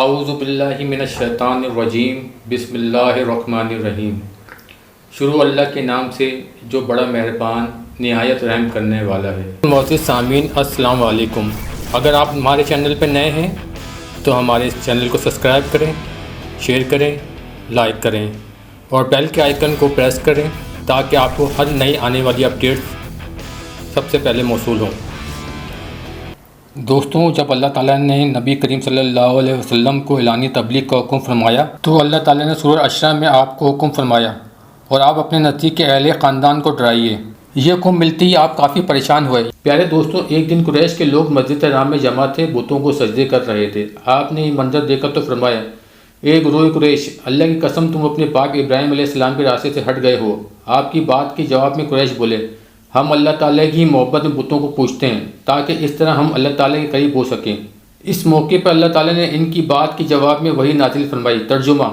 اعوذ باللہ من الشیطان الرجیم بسم اللہ الرحمن الرحیم۔ شروع اللہ کے نام سے جو بڑا مہربان نہایت رحم کرنے والا ہے۔ معزز سامعین السلام علیکم۔ اگر آپ ہمارے چینل پہ نئے ہیں تو ہمارے اس چینل کو سبسکرائب کریں، شیئر کریں، لائک کریں اور بیل کے آئیکن کو پریس کریں تاکہ آپ کو ہر نئی آنے والی اپڈیٹس سب سے پہلے موصول ہوں۔ دوستوں، جب اللہ تعالیٰ نے نبی کریم صلی اللہ علیہ وسلم کو اعلانی تبلیغ کا حکم فرمایا تو اللہ تعالیٰ نے سورہ عشرہ میں آپ کو حکم فرمایا اور آپ اپنے نزدیک کے اہل خاندان کو ڈرائیے۔ یہ حکم ملتے ہی آپ کافی پریشان ہوئے۔ پیارے دوستوں، ایک دن قریش کے لوگ مسجد حرام میں جمع تھے، بتوں کو سجدے کر رہے تھے۔ آپ نے یہ منظر دیکھا تو فرمایا، اے گروہ قریش، اللہ کی قسم تم اپنے باپ ابراہیم علیہ السلام کے راستے سے ہٹ گئے ہو۔ آپ کی بات کے جواب میں قریش بولے، ہم اللہ تعالیٰ کی محبت میں بتوں کو پوچھتے ہیں تاکہ اس طرح ہم اللہ تعالیٰ کے قریب ہو سکیں۔ اس موقع پر اللہ تعالیٰ نے ان کی بات کے جواب میں وحی نازل فرمائی۔ ترجمہ،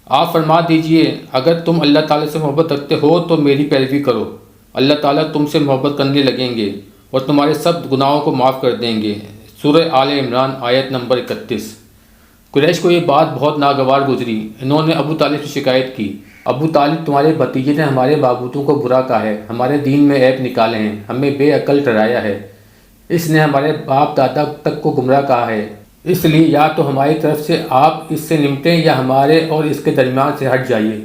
آپ فرما دیجئے اگر تم اللہ تعالیٰ سے محبت رکھتے ہو تو میری پیروی کرو، اللہ تعالیٰ تم سے محبت کرنے لگیں گے اور تمہارے سب گناہوں کو معاف کر دیں گے۔ سورہ آل عمران آیت نمبر 31۔ قریش کو یہ بات بہت ناگوار گزری۔ انہوں نے ابو طالب سے شکایت کی، ابو طالب تمہارے بھتیجے نے ہمارے معبودوں کو برا کہا ہے، ہمارے دین میں عیب نکالے ہیں، ہمیں بے عقل ٹھہرایا ہے، اس نے ہمارے باپ دادا تک کو گمراہ کہا ہے، اس لیے یا تو ہماری طرف سے آپ اس سے نمٹیں یا ہمارے اور اس کے درمیان سے ہٹ جائیے،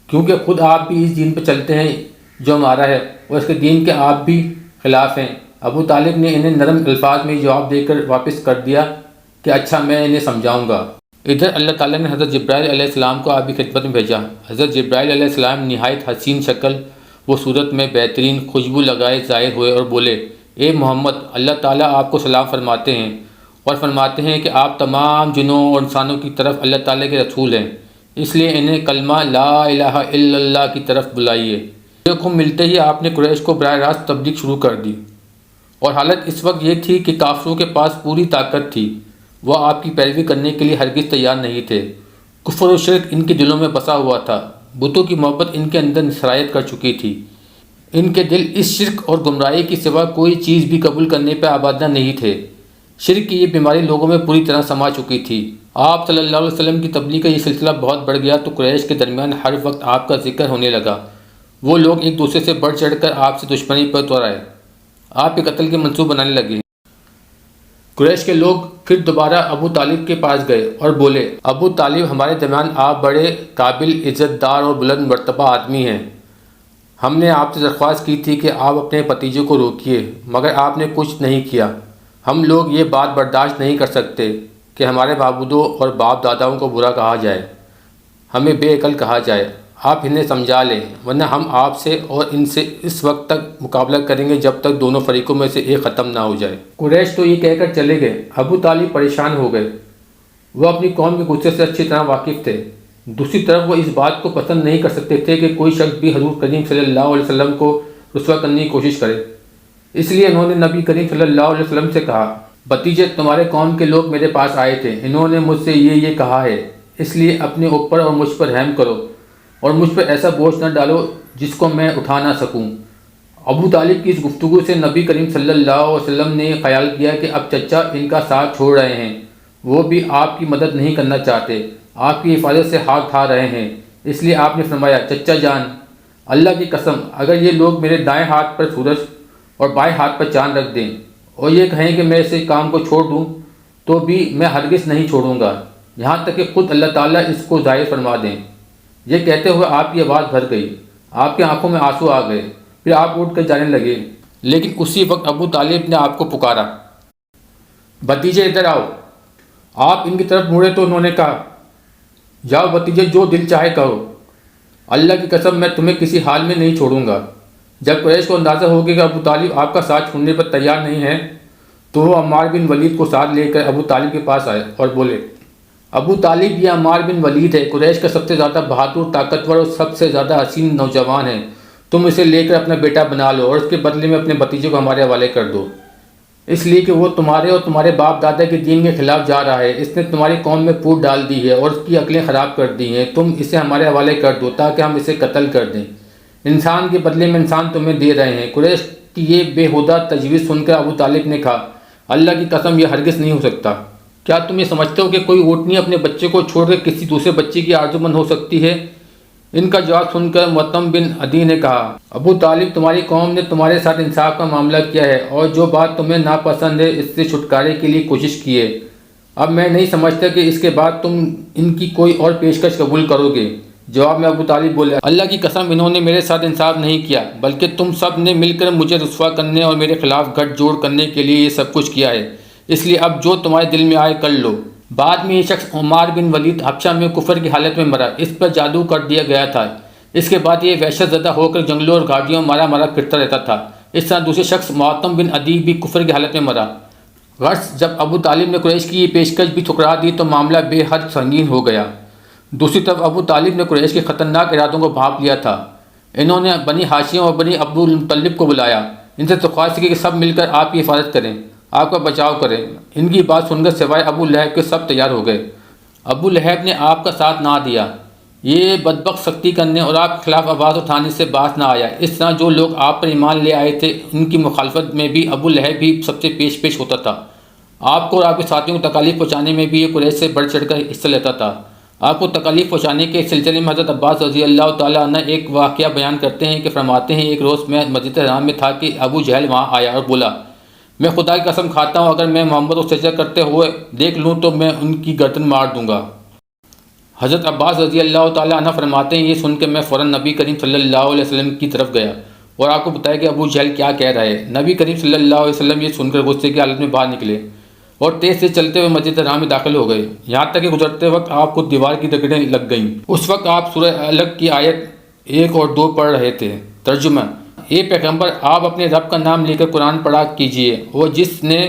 کیونکہ خود آپ بھی اس دین پہ چلتے ہیں جو ہمارا ہے اور اس کے دین کے آپ بھی خلاف ہیں۔ ابو طالب نے انہیں نرم الفاظ میں جواب دے کر واپس کر دیا کہ اچھا، میں انہیں سمجھاؤں گا۔ ادھر اللہ تعالیٰ نے حضرت جبرائیل علیہ السلام کو آپ کی خدمت میں بھیجا۔ حضرت جبرائیل علیہ السلام نہایت حسین شکل و صورت میں بہترین خوشبو لگائے ظاہر ہوئے اور بولے، اے محمد، اللہ تعالیٰ آپ کو سلام فرماتے ہیں اور فرماتے ہیں کہ آپ تمام جنوں اور انسانوں کی طرف اللہ تعالیٰ کے رسول ہیں، اس لیے انہیں کلمہ لا الہ الا اللہ کی طرف بلائیے۔ یہ حکم ملتے ہی آپ نے قریش کو براہ راست تبلیغ شروع کر دی، اور حالت اس وقت یہ تھی کہ کافروں کے پاس پوری طاقت تھی، وہ آپ کی پیروی کرنے کے لیے ہرگز تیار نہیں تھے۔ کفر و شرک ان کے دلوں میں بسا ہوا تھا، بتوں کی محبت ان کے اندر سرایت کر چکی تھی، ان کے دل اس شرک اور گمراہی کی سوا کوئی چیز بھی قبول کرنے پہ آبادہ نہیں تھے۔ شرک کی یہ بیماری لوگوں میں پوری طرح سما چکی تھی۔ آپ صلی اللہ علیہ وسلم کی تبلیغ کا یہ سلسلہ بہت بڑھ گیا تو قریش کے درمیان ہر وقت آپ کا ذکر ہونے لگا۔ وہ لوگ ایک دوسرے سے بڑھ چڑھ کر آپ سے دشمنی پر اتر آئے، آپ کے قتل کے منصوبے بنانے لگے۔ قریش کے لوگ پھر دوبارہ ابو طالب کے پاس گئے اور بولے، ابو طالب، ہمارے درمیان آپ بڑے قابل، عزت دار اور بلند مرتبہ آدمی ہیں، ہم نے آپ سے درخواست کی تھی کہ آپ اپنے بھتیجے کو روکیے، مگر آپ نے کچھ نہیں کیا۔ ہم لوگ یہ بات برداشت نہیں کر سکتے کہ ہمارے معبودوں اور باپ داداؤں کو برا کہا جائے، ہمیں بے عقل کہا جائے۔ آپ انہیں سمجھا لیں، ورنہ ہم آپ سے اور ان سے اس وقت تک مقابلہ کریں گے جب تک دونوں فریقوں میں سے ایک ختم نہ ہو جائے۔ قریش تو یہ کہہ کر چلے گئے۔ ابو طالب پریشان ہو گئے، وہ اپنی قوم کے غصے سے اچھی طرح واقف تھے۔ دوسری طرف وہ اس بات کو پسند نہیں کر سکتے تھے کہ کوئی شخص بھی حضور کریم صلی اللہ علیہ وسلم کو رسوا کرنے کی کوشش کرے، اس لیے انہوں نے نبی کریم صلی اللہ علیہ وسلم سے کہا، بھتیجے، تمہارے قوم کے لوگ میرے پاس آئے تھے، انہوں نے مجھ سے یہ کہا ہے، اس لیے اپنے اوپر اور مجھ پر رحم کرو اور مجھ پر ایسا بوجھ نہ ڈالو جس کو میں اٹھا نہ سکوں۔ ابو طالب کی اس گفتگو سے نبی کریم صلی اللہ علیہ وسلم نے خیال کیا کہ اب چچا ان کا ساتھ چھوڑ رہے ہیں، وہ بھی آپ کی مدد نہیں کرنا چاہتے، آپ کی حفاظت سے ہاتھ اٹھا رہے ہیں، اس لیے آپ نے فرمایا، چچا جان، اللہ کی قسم اگر یہ لوگ میرے دائیں ہاتھ پر سورج اور بائیں ہاتھ پر چاند رکھ دیں اور یہ کہیں کہ میں اس کام کو چھوڑ دوں تو بھی میں ہرگز نہیں چھوڑوں گا، یہاں تک کہ خود اللہ تعالیٰ اس کو ظاہر فرما دیں۔ یہ کہتے ہوئے آپ کی آواز بھر گئی، آپ کی آنکھوں میں آنسو آ گئے، پھر آپ اٹھ کر جانے لگے، لیکن اسی وقت ابو طالب نے آپ کو پکارا، بھتیجے ادھر آؤ۔ آپ ان کی طرف مڑے تو انہوں نے کہا، جاؤ بھتیجے، جو دل چاہے کہو، اللہ کی قسم میں تمہیں کسی حال میں نہیں چھوڑوں گا۔ جب قریش کو اندازہ ہو گیا کہ ابو طالب آپ کا ساتھ چھوڑنے پر تیار نہیں ہے تو وہ عمار بن ولید کو ساتھ لے کر ابو طالب کے پاس آئے اور بولے، ابو طالب، یہ عمار بن ولید ہے، قریش کا سب سے زیادہ بہادر، طاقتور اور سب سے زیادہ حسین نوجوان ہے، تم اسے لے کر اپنا بیٹا بنا لو اور اس کے بدلے میں اپنے بھتیجے کو ہمارے حوالے کر دو، اس لیے کہ وہ تمہارے اور تمہارے باپ دادا کے دین کے خلاف جا رہا ہے، اس نے تمہاری قوم میں پھوٹ ڈال دی ہے اور اس کی عقلیں خراب کر دی ہیں، تم اسے ہمارے حوالے کر دو تاکہ ہم اسے قتل کر دیں، انسان کے بدلے میں انسان تمہیں دے رہے ہیں۔ قریش کی یہ بے ہودہ تجویز سن کر ابو طالب نے کہا، اللہ کی قسم یہ ہرگز نہیں ہو سکتا، کیا تم یہ سمجھتے ہو کہ کوئی اونٹنی اپنے بچے کو چھوڑ کر کسی دوسرے بچے کی آرزومند ہو سکتی ہے؟ ان کا جواب سن کر معتم بن عدی نے کہا، ابو طالب، تمہاری قوم نے تمہارے ساتھ انصاف کا معاملہ کیا ہے اور جو بات تمہیں ناپسند ہے اس سے چھٹکارے کے لیے کوشش کی ہے۔ اب میں نہیں سمجھتا کہ اس کے بعد تم ان کی کوئی اور پیشکش قبول کرو گے۔ جواب میں ابو طالب بولے، اللہ کی قسم، انہوں نے میرے ساتھ انصاف نہیں کیا، بلکہ تم سب نے مل کر مجھے رسوا کرنے اور میرے خلاف گٹھ جوڑ کرنے کے لیے یہ سب کچھ کیا ہے، اس لیے اب جو تمہارے دل میں آئے کر لو۔ بعد میں یہ شخص عمار بن ولید حبشہ میں کفر کی حالت میں مرا، اس پر جادو کر دیا گیا تھا۔ اس کے بعد یہ وحشت زدہ ہو کر جنگلوں اور گھاٹیوں مارا پھرتا رہتا تھا۔ اس طرح دوسرے شخص معتم بن عدی بھی کفر کی حالت میں مرا۔ غرض جب ابو طالب نے قریش کی یہ پیشکش بھی ٹھکرا دی تو معاملہ بے حد سنگین ہو گیا۔ دوسری طرف ابو طالب نے قریش کے خطرناک ارادوں کو بھانپ لیا تھا۔ انہوں نے بنی ہاشم اور بنی عبد المطلب کو بلایا، ان سے درخواست کی کہ سب مل کر آپ کی حفاظت کریں، آپ کا بچاؤ کریں۔ ان کی بات سن کر سوائے ابو لہب کے سب تیار ہو گئے۔ ابو لہب نے آپ کا ساتھ نہ دیا، یہ بدبخت سختی کرنے اور آپ کے خلاف آواز اٹھانے سے باز نہ آیا۔ اس طرح جو لوگ آپ پر ایمان لے آئے تھے ان کی مخالفت میں بھی ابو لہب بھی سب سے پیش ہوتا تھا۔ آپ کو اور آپ کے ساتھیوں کو تکالیف پہنچانے میں بھی یہ قریش سے بڑھ چڑھ کر حصہ لیتا تھا۔ آپ کو تکالیف پہنچانے کے سلسلے میں حضرت عباس رضی اللہ تعالیٰ عنہ ایک واقعہ بیان کرتے ہیں کہ فرماتے ہیں، ایک روز میں مسجد حرام میں تھا کہ ابو جہل وہاں آیا اور بولا، میں خدا کی قسم کھاتا ہوں اگر میں محمد کو سجدہ کرتے ہوئے دیکھ لوں تو میں ان کی گردن مار دوں گا۔ حضرت عباس رضی اللہ تعالیٰ عنہ فرماتے ہیں، یہ سن کے میں فوراً نبی کریم صلی اللہ علیہ وسلم کی طرف گیا اور آپ کو بتایا کہ ابو جہل کیا کہہ رہا ہے۔ نبی کریم صلی اللہ علیہ وسلم یہ سن کر غصے کی حالت میں باہر نکلے اور تیز سے چلتے ہوئے مسجد حرام میں داخل ہو گئے، یہاں تک کہ گزرتے وقت آپ کو دیوار کی جگڑیں لگ گئیں۔ اس وقت آپ سورہ الگ کی آیت 1 اور 2 پڑھ رہے تھے۔ ترجمہ: اے پیغمبر، آپ اپنے رب کا نام لے کر قرآن پڑھا کیجیے، وہ جس نے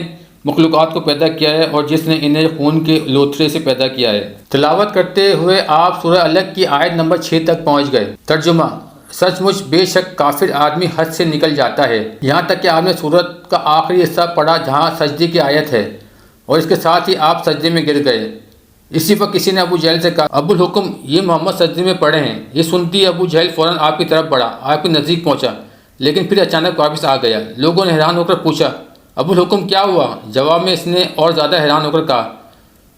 مخلوقات کو پیدا کیا ہے اور جس نے انہیں خون کے لوتھڑے سے پیدا کیا ہے۔ تلاوت کرتے ہوئے آپ سورہ الگ کی آیت نمبر 6 تک پہنچ گئے۔ ترجمہ: سچ مچ بے شک کافر آدمی حد سے نکل جاتا ہے، یہاں تک کہ آپ نے سورت کا آخری حصہ پڑھا جہاں سجدے کی آیت ہے، اور اس کے ساتھ ہی آپ سجدے میں گر گئے۔ اسی وقت کسی نے ابو جہل سے کہا، ابو الحکم، یہ محمد سجدے میں پڑے ہیں۔ یہ سنتی ابو جہل فوراً آپ کی طرف بڑھا، آپ کے نزدیک پہنچا، لیکن پھر اچانک واپس آ گیا۔ لوگوں نے حیران ہو کر پوچھا، ابو الحکم کیا ہوا؟ جواب میں اس نے اور زیادہ حیران ہو کر کہا،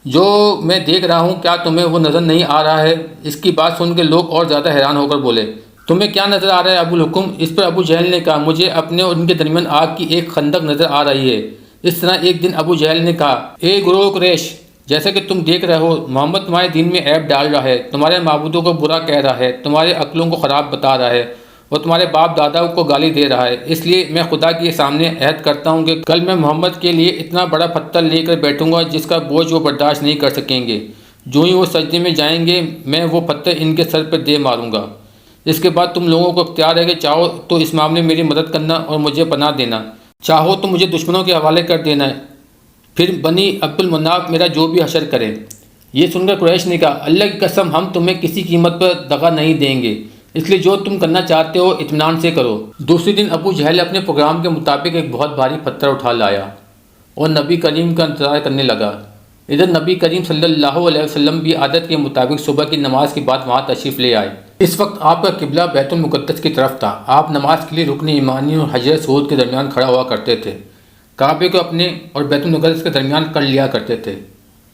جو میں دیکھ رہا ہوں کیا تمہیں وہ نظر نہیں آ رہا ہے؟ اس کی بات سن کے لوگ اور زیادہ حیران ہو کر بولے، تمہیں کیا نظر آ رہا ہے ابو الحکم؟ اس پر ابو جہل نے کہا، مجھے اپنے اور ان کے درمیان آگ کی ایک خندق نظر آ رہی ہے۔ اس طرح ایک دن ابو جہل نے کہا، اے گروہ قریش، جیسا کہ تم دیکھ رہے ہو محمد تمہارے دین میں عیب ڈال رہا ہے، تمہارے معبودوں کو برا کہہ رہا ہے، تمہارے عقلوں کو خراب بتا رہا ہے اور تمہارے باپ دادا کو گالی دے رہا ہے۔ اس لیے میں خدا کے سامنے عہد کرتا ہوں کہ کل میں محمد کے لیے اتنا بڑا پتھر لے کر بیٹھوں گا جس کا بوجھ وہ برداشت نہیں کر سکیں گے۔ جو ہی وہ سجدے میں جائیں گے میں وہ پتھر ان کے سر پہ دے ماروں گا۔ اس کے بعد تم لوگوں کو اختیار ہے کہ چاہو تو اس معاملے میں میری مدد کرنا اور مجھے پناہ دینا، چاہو تو مجھے دشمنوں کے حوالے کر دینا ہے، پھر بنی عبد المناف میرا جو بھی حشر کرے۔ یہ سن کر قریش نے کہا، اللہ کی قسم، ہم تمہیں کسی قیمت پر دغا نہیں دیں گے، اس لیے جو تم کرنا چاہتے ہو اطمینان سے کرو۔ دوسرے دن ابو جہل اپنے پروگرام کے مطابق ایک بہت بھاری پتھر اٹھا لایا اور نبی کریم کا انتظار کرنے لگا۔ ادھر نبی کریم صلی اللہ علیہ وسلم بھی عادت کے مطابق صبح کی نماز کے بعد وہاں تشریف لے آئے۔ اس وقت آپ کا قبلہ بیت المقدس کی طرف تھا۔ آپ نماز کے لیے رکن ایمانی اور حجر اسود کے درمیان کھڑا ہوا کرتے تھے، کعبے کو اپنے اور بیت المقدس کے درمیان کر لیا کرتے تھے۔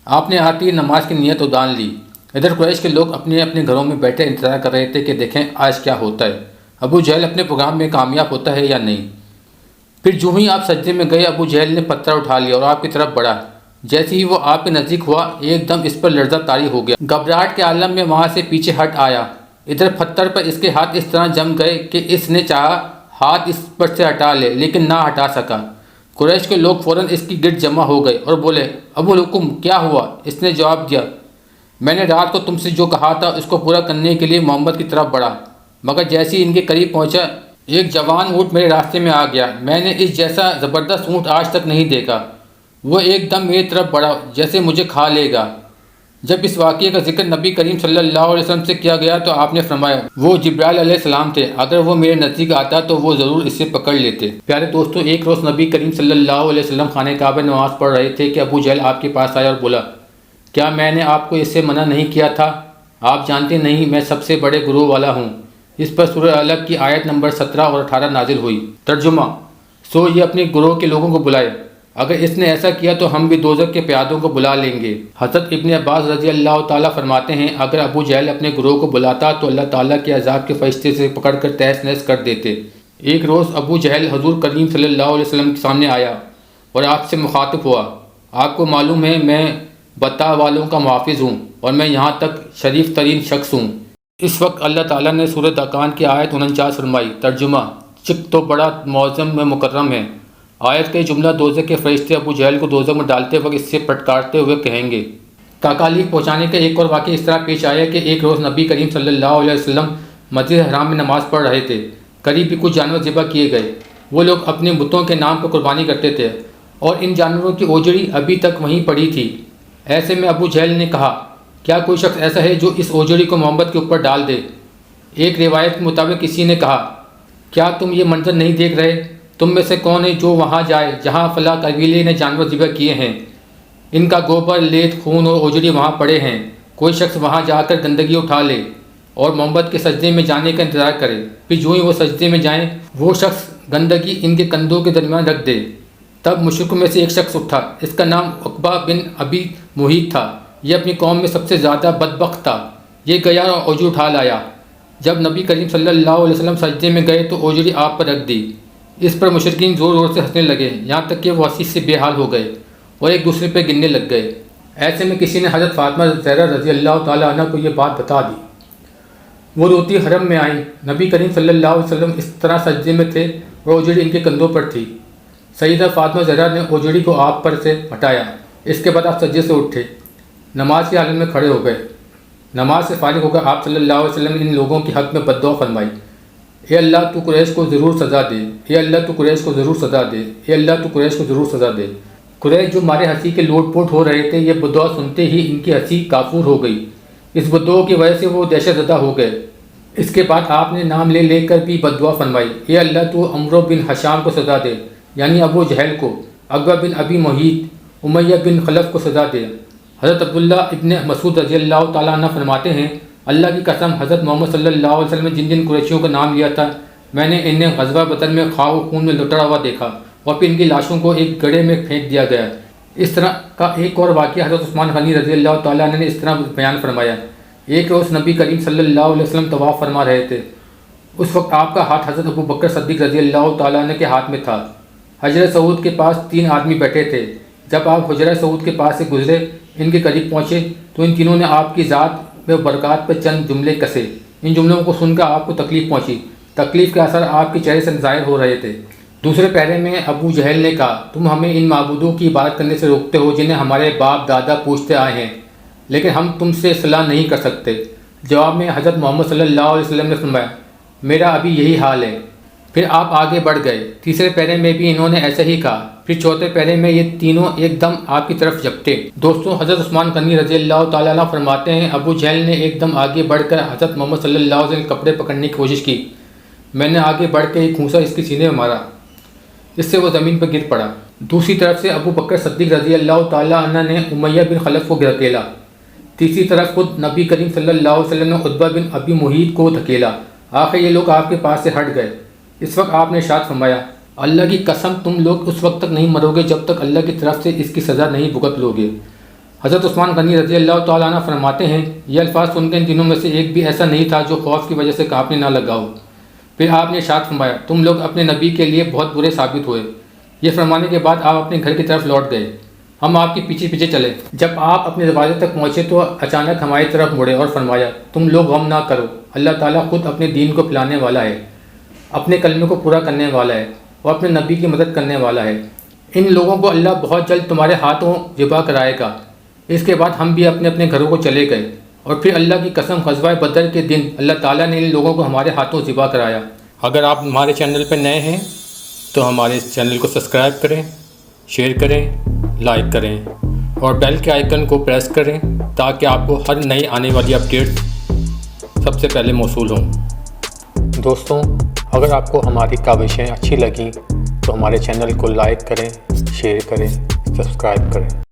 آپ نے آتی نماز کی نیت ادان لی۔ ادھر قریش کے لوگ اپنے اپنے گھروں میں بیٹھے انتظار کر رہے تھے کہ دیکھیں آج کیا ہوتا ہے، ابو جہل اپنے پروگرام میں کامیاب ہوتا ہے یا نہیں۔ پھر جو ہی آپ سجدے میں گئے ابو جہل نے پتھر اٹھا لیا اور آپ کی طرف بڑھا۔ جیسے ہی وہ آپ کے نزدیک ہوا ایک دم اس پر لرزہ طاری ہو گیا، گھبراہٹ کے عالم میں وہاں سے پیچھے ہٹ آیا۔ ادھر پتھر پر اس کے ہاتھ اس طرح جم گئے کہ اس نے چاہا ہاتھ اس پر سے ہٹا لے لیکن نہ ہٹا سکا۔ قریش کے لوگ فوراً اس کی گرد جمع ہو گئے اور بولے، ابو الحکم کیا ہوا؟ اس نے جواب دیا، میں نے رات کو تم سے جو کہا تھا اس کو پورا کرنے کے لیے محمد کی طرف بڑھا، مگر جیسے ہی ان کے قریب پہنچا ایک جوان اونٹ میرے راستے میں آ گیا۔ میں نے اس جیسا زبردست اونٹ آج تک نہیں دیکھا۔ وہ ایک دم میری طرف بڑھا جیسے مجھے کھا لے گا۔ جب اس واقعے کا ذکر نبی کریم صلی اللہ علیہ وسلم سے کیا گیا تو آپ نے فرمایا، وہ جبرائیل علیہ السلام تھے، اگر وہ میرے نزدیک آتا تو وہ ضرور اسے پکڑ لیتے۔ پیارے دوستوں، ایک روز نبی کریم صلی اللہ علیہ وسلم خانہ کعبہ نماز پڑھ رہے تھے کہ ابو جہل آپ کے پاس آیا اور بولا، کیا میں نے آپ کو اس سے منع نہیں کیا تھا؟ آپ جانتے نہیں میں سب سے بڑے گروہ والا ہوں۔ اس پر سورہ الگ کی آیت نمبر 17 اور 18 نازل ہوئی۔ ترجمہ: سو یہ اپنے گروہ کے لوگوں کو بلائے، اگر اس نے ایسا کیا تو ہم بھی دوزخ کے پیادوں کو بلا لیں گے۔ حضرت ابن عباس رضی اللہ تعالیٰ فرماتے ہیں اگر ابو جہل اپنے گروہ کو بلاتا تو اللہ تعالیٰ کے عذاب کے فرشتے سے پکڑ کر تہس نہس کر دیتے۔ ایک روز ابو جہل حضور کریم صلی اللہ علیہ وسلم کے سامنے آیا اور آپ سے مخاطب ہوا، آپ کو معلوم ہے میں بتا والوں کا محافظ ہوں اور میں یہاں تک شریف ترین شخص ہوں۔ اس وقت اللہ تعالیٰ نے سورہ دکان کی آیت 49 فرمائی۔ ترجمہ: چک تو بڑا معظم میں مکرم ہے۔ آیت کا یہ جملہ دوزخ کے فرشتے ابو جہل کو دوزخ میں ڈالتے وقت اس سے پٹکارتے ہوئے کہیں گے۔ تکالیف پہنچانے کا ایک اور واقعہ اس طرح پیش آیا کہ ایک روز نبی کریم صلی اللہ علیہ وسلم مسجد حرام میں نماز پڑھ رہے تھے۔ قریب بھی کچھ جانور ذبح کیے گئے۔ وہ لوگ اپنے بتوں کے نام پر قربانی کرتے تھے اور ان جانوروں کی اوجڑی ابھی تک وہیں پڑی تھی۔ ایسے میں ابو جہل نے کہا، کیا کوئی شخص ایسا ہے جو اس اوجڑی کو محمد کے اوپر ڈال دے؟ ایک روایت کے مطابق کسی نے کہا، کیا تم یہ منظر نہیں دیکھ رہے؟ تم میں سے کون ہے جو وہاں جائے جہاں فلاں قبیلے نے جانور ذبح کیے ہیں؟ ان کا گوبر، لیت، خون اور اوجڑی وہاں پڑے ہیں۔ کوئی شخص وہاں جا کر گندگی اٹھا لے اور محمد کے سجدے میں جانے کا انتظار کرے، پھر جو ہی وہ سجدے میں جائیں وہ شخص گندگی ان کے کندھوں کے درمیان رکھ دے۔ تب مشرکوں میں سے ایک شخص اٹھا، اس کا نام عقبہ بن ابی محیط تھا۔ یہ اپنی قوم میں سب سے زیادہ بدبخت تھا۔ یہ گیا اور اوجڑی اٹھا لایا۔ جب نبی کریم صلی اللہ علیہ وسلم سجدے میں گئے تو اوجڑی آپ پر رکھ دی۔ اس پر مشرکین زور زور سے ہنسنے لگے، یہاں تک کہ وہ ہنسی سے بے حال ہو گئے اور ایک دوسرے پہ گننے لگ گئے۔ ایسے میں کسی نے حضرت فاطمہ زہرا رضی اللہ تعالیٰ عنہ کو یہ بات بتا دی۔ وہ روتی حرم میں آئیں۔ نبی کریم صلی اللہ علیہ وسلم اس طرح سجدے میں تھے اور اوجڑی ان کے کندھوں پر تھی۔ سیدہ فاطمہ زہرا نے اوجڑی کو آپ پر سے ہٹایا۔ اس کے بعد آپ سجدے سے اٹھے، نماز کی حالت میں کھڑے ہو گئے۔ نماز سے فارغ ہو کر آپ صلی اللہ علیہ وسلم نے ان لوگوں کی حق میں بد دعا فرمائی، اے اللہ تو قریش کو ضرور سزا دے، اے اللہ تو قریش کو ضرور سزا دے، اے اللہ تو قریش کو ضرور سزا دے۔ قریش جو مارے ہنسی کے لوٹ پوٹ ہو رہے تھے، یہ بد دعا سنتے ہی ان کی ہنسی کافور ہو گئی۔ اس بد دعا کی وجہ سے وہ دہشت زدہ ہو گئے۔ اس کے بعد آپ نے نام لے لے کر بھی بد دعا فرمائی، اے اللہ تو عمرو بن حشام کو سزا دے، یعنی ابو جہل کو، عقبہ بن ابی محیط، امیہ بن خلف کو سزا دے۔ حضرت عبداللہ ابن مسعود رضی اللہ تعالیٰ عنہ فرماتے ہیں، اللہ کی قسم حضرت محمد صلی اللہ علیہ وسلم نے جن جن قریشیوں کا نام لیا تھا، میں نے انہیں غزوہ بدر میں خواہ و خون میں لٹڑا ہوا دیکھا اور پھر ان کی لاشوں کو ایک گڑھے میں پھینک دیا گیا۔ اس طرح کا ایک اور واقعہ حضرت عثمان غنی رضی اللہ تعالیٰ عنہ نے اس طرح بیان فرمایا۔ ایک روز نبی کریم صلی اللہ علیہ وسلم طواف فرما رہے تھے۔ اس وقت آپ کا ہاتھ حضرت ابو بکر صدیق رضی اللہ تعالیٰ عنہ کے ہاتھ میں تھا۔ حجر سعود کے پاس 3 آدمی بیٹھے تھے۔ جب آپ حجر سعود کے پاس سے گزرے، ان کے قریب پہنچے تو ان تینوں نے آپ کی ذات میں برکات پر چند جملے کسے۔ ان جملوں کو سن کر آپ کو تکلیف پہنچی۔ تکلیف کے اثر آپ کے چہرے سے ظاہر ہو رہے تھے۔ دوسرے پہرے میں ابو جہل نے کہا، تم ہمیں ان معبودوں کی عبادت کرنے سے روکتے ہو جنہیں ہمارے باپ دادا پوچھتے آئے ہیں، لیکن ہم تم سے صلاح نہیں کر سکتے۔ جواب میں حضرت محمد صلی اللہ علیہ وسلم نے فرمایا، میرا ابھی یہی حال ہے۔ پھر آپ آگے بڑھ گئے۔ تیسرے پہرے میں بھی انہوں نے ایسا ہی کہا۔ پھر چوتھے پہرے میں یہ تینوں ایک دم آپ کی طرف جھپٹے۔ دوستوں، حضرت عثمان غنی رضی اللہ تعالیٰ عنہ فرماتے ہیں، ابو جہل نے ایک دم آگے بڑھ کر حضرت محمد صلی اللہ علیہ وسلم کے کپڑے پکڑنے کی کوشش کی۔ میں نے آگے بڑھ کے ایک گھونسا اس کے سینے میں مارا، اس سے وہ زمین پر گر پڑا۔ دوسری طرف سے ابو بکر صدیق رضی اللہ تعالیٰ عنہ نے امیہ بن خلف کو دھکیلا۔ تیسری طرف خود نبی کریم صلی اللہ علیہ وسلم نے عتبہ بن ابی محیط کو دھکیلا۔ آخر یہ لوگ آپ کے پاس سے ہٹ گئے۔ اس وقت آپ نے ارشاد فرمایا، اللہ کی قسم تم لوگ اس وقت تک نہیں مرو گے جب تک اللہ کی طرف سے اس کی سزا نہیں بھگت لو گے۔ حضرت عثمان غنی رضی اللہ تعالیٰ عنہ فرماتے ہیں، یہ الفاظ سن کے ان تینوں میں سے ایک بھی ایسا نہیں تھا جو خوف کی وجہ سے کانپنے نہ لگا ہو۔ پھر آپ نے ارشاد فرمایا، تم لوگ اپنے نبی کے لیے بہت برے ثابت ہوئے۔ یہ فرمانے کے بعد آپ اپنے گھر کی طرف لوٹ گئے۔ ہم آپ کے پیچھے پیچھے چلے۔ جب آپ اپنے دروازے تک پہنچے تو اچانک ہماری طرف مڑے اور فرمایا، تم لوگ غم نہ کرو، اللہ تعالیٰ خود اپنے دین کو پھیلانے والا ہے، اپنے کلمے کو پورا کرنے والا ہے اور اپنے نبی کی مدد کرنے والا ہے۔ ان لوگوں کو اللہ بہت جلد تمہارے ہاتھوں ذبح کرائے گا۔ اس کے بعد ہم بھی اپنے اپنے گھروں کو چلے گئے اور پھر اللہ کی قسم غزوہ بدر کے دن اللہ تعالیٰ نے ان لوگوں کو ہمارے ہاتھوں ذبح کرایا۔ اگر آپ ہمارے چینل پہ نئے ہیں تو ہمارے اس چینل کو سبسکرائب کریں، شیئر کریں، لائک کریں اور بیل کے آئیکن کو پریس کریں تاکہ آپ کو ہر نئی آنے والی اپڈیٹ سب سے پہلے موصول ہوں۔ دوستوں، اگر آپ کو ہماری کاوشیں اچھی لگیں تو ہمارے چینل کو لائک کریں، شیئر کریں، سبسکرائب کریں۔